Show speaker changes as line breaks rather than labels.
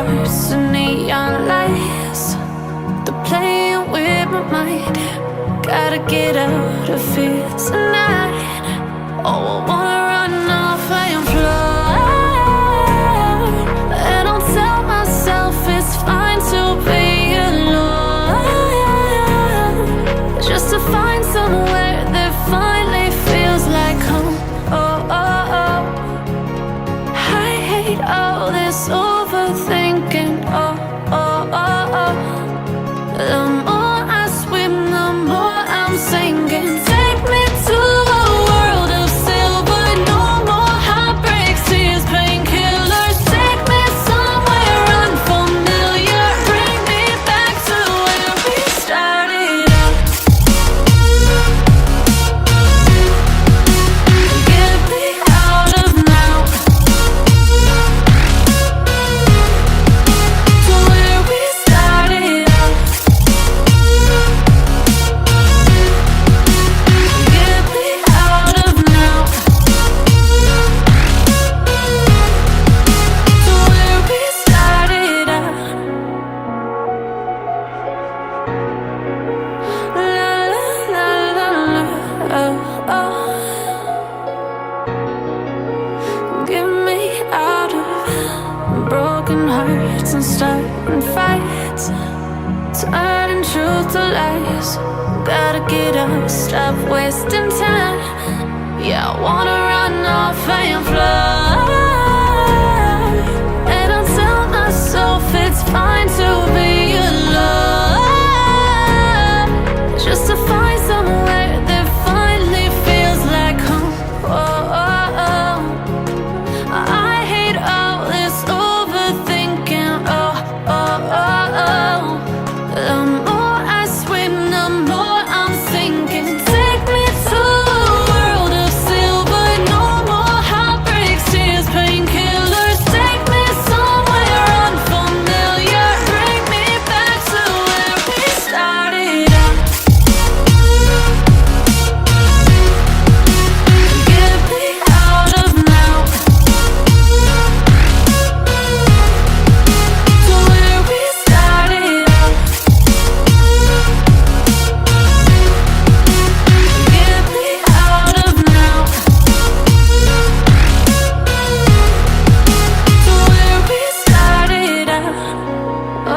hearts and neon lights. They're playing with my mind. Gotta get out of here tonight. Oh, I wanna run off and fly. And I'll tell myself it's fine to be alone, just to find somewhere that finally feels like home. Oh, oh, oh. I hate all this overthinking. Oh, oh, oh, oh. The more I swim, the more I'm sinking. Take me to a world of silver. No more heartbreaks, tears, painkillers. Take me somewhere unfamiliar. Bring me back to where we started out. Get me out of now, to where we started out. Get me out of now, to where we started out. La la la la la, oh, oh. Get me out of broken hearts and starting fights, turning truth to lies. Gotta get up, stop wasting time. Yeah, I wanna run off and fly.